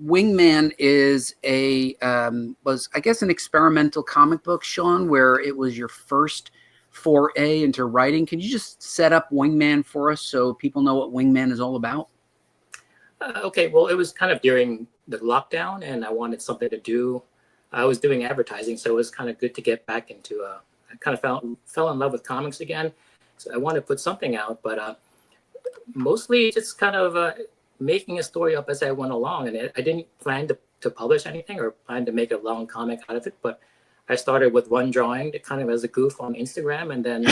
Wingman is was, I guess, an experimental comic book, Sean, where it was your first foray into writing. Can you just set up Wingman for us so people know what Wingman is all about? Okay, well, it was kind of during the lockdown, and I wanted something to do. I was doing advertising, so it was kind of good to get back into. I kind of fell in love with comics again, so I wanted to put something out, but mostly just kind of making a story up as I went along, and I didn't plan to publish anything or plan to make a long comic out of it, but I started with one drawing that kind of as a goof on Instagram, and then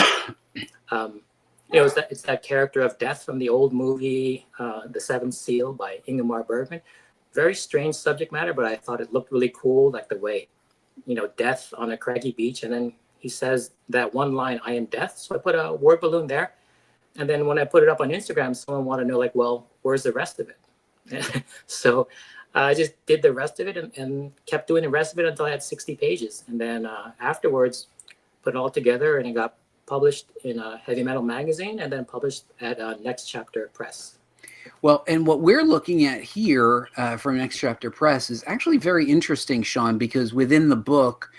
it's that character of Death from the old movie, The Seventh Seal by Ingmar Bergman. Very strange subject matter, but I thought it looked really cool, like the way, Death on a craggy beach, and then he says that one line, "I am Death." So I put a word balloon there, and then when I put it up on Instagram, someone wanted to know, like, well, where's the rest of it? So I just did the rest of it and kept doing the rest of it until I had 60 pages, and then afterwards put it all together, and it got published in a Heavy Metal magazine, and then published at Next Chapter Press. Well, and what we're looking at here from Next Chapter Press is actually very interesting, Sean, because within the book,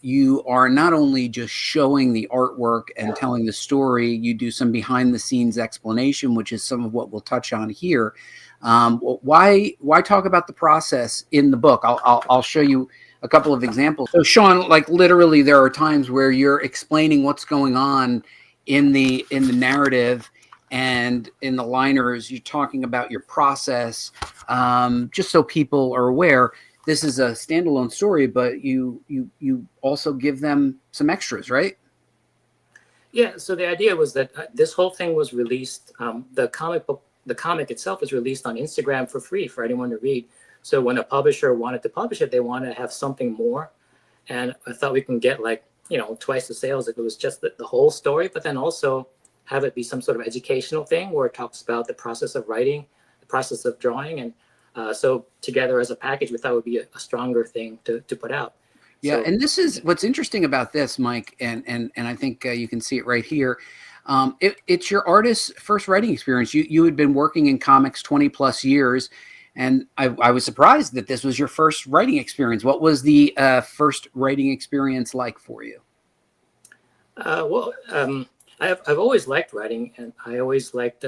you are not only just showing the artwork and telling the story, you do some behind the scenes explanation, which is some of what we'll touch on here. Why talk about the process in the book? I'll show you a couple of examples. So Sean, like literally there are times where you're explaining what's going on in the narrative, and in the liners, you're talking about your process, just so people are aware. This is a standalone story, but you also give them some extras, right? Yeah. So the idea was that this whole thing was released. The comic itself was released on Instagram for free for anyone to read. So when a publisher wanted to publish it, they wanted to have something more, and I thought we can get twice the sales if it was just the whole story, but then also have it be some sort of educational thing where it talks about the process of writing, the process of drawing, and so together as a package, we thought it would be a stronger thing to put out. Yeah, and this is what's interesting about this, Mike, and I think you can see it right here. It's your artist's first writing experience. You had been working in comics 20 plus years, and I was surprised that this was your first writing experience. What was the first writing experience like for you? I've always liked writing, and I always liked.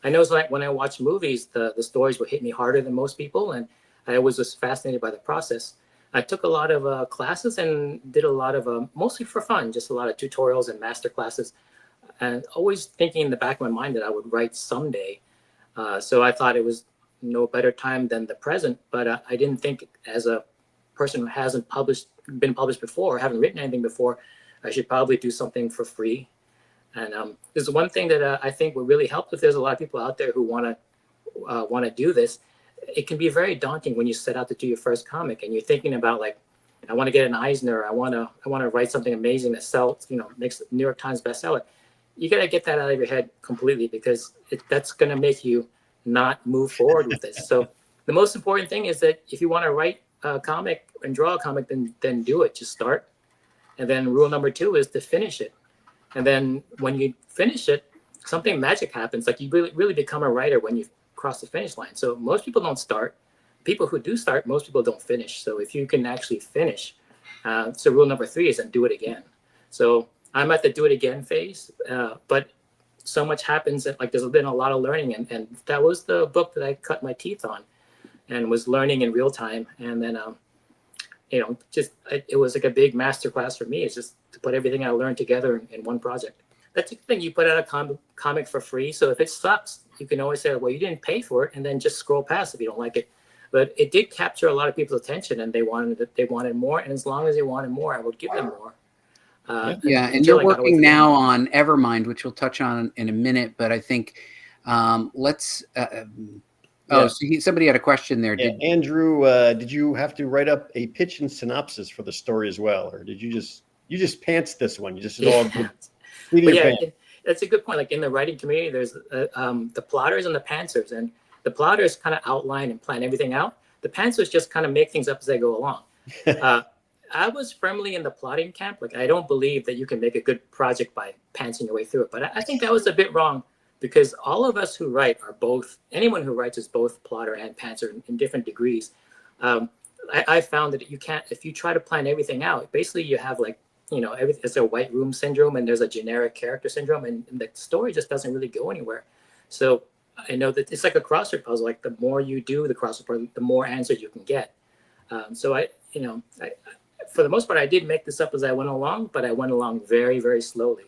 I know it's like when I watch movies, the stories will hit me harder than most people, and I always was fascinated by the process. I took a lot of classes and did a lot of mostly for fun, just a lot of tutorials and master classes, and always thinking in the back of my mind that I would write someday. So I thought it was no better time than the present, but I didn't think as a person who hasn't been published before, haven't written anything before, I should probably do something for free. And there's one thing that I think would really help if there's a lot of people out there who want to do this. It can be very daunting when you set out to do your first comic and you're thinking about, like, I want to get an Eisner, I want to write something amazing that sells, makes the New York Times bestseller. You got to get that out of your head completely, because that's going to make you not move forward with this. So the most important thing is that if you want to write a comic and draw a comic, then do it. Just start. And then rule number 2 is to finish it. And then when you finish it, something magic happens. Like, you really become a writer when you cross the finish line. So most people don't start. People who do start, most people don't finish. So if you can actually finish, so rule number 3 is then do it again. So I'm at the do it again phase, but so much happens that, like, there's been a lot of learning, and that was the book that I cut my teeth on and was learning in real time. And then it was like a big masterclass for me. It's just to put everything I learned together in one project. That's the thing. You put out a comic for free. So if it sucks, you can always say, well, you didn't pay for it, and then just scroll past if you don't like it. But it did capture a lot of people's attention, and they wanted more. And as long as they wanted more, I would give them more. Yeah, and you're working now on Evermind, which we'll touch on in a minute. But I think let's. So somebody had a question there. Yeah, Andrew, did you have to write up a pitch and synopsis for the story as well, or did you just pants this one? You just all. That's a good point. Like, in the writing community, there's the plotters and the pantsers, and the plotters kind of outline and plan everything out. The pantsers just kind of make things up as they go along. I was firmly in the plotting camp. Like, I don't believe that you can make a good project by pantsing your way through it. But I think that was a bit wrong, because all of us who write are both, anyone who writes is both plotter and pantser in different degrees. I found that you can't, if you try to plan everything out, basically you have like, it's a white room syndrome and there's a generic character syndrome, and the story just doesn't really go anywhere. So I know that it's like a crossword puzzle. Like the more you do the crossword puzzle, the more answers you can get. So for the most part, I did make this up as I went along, but I went along very, very slowly.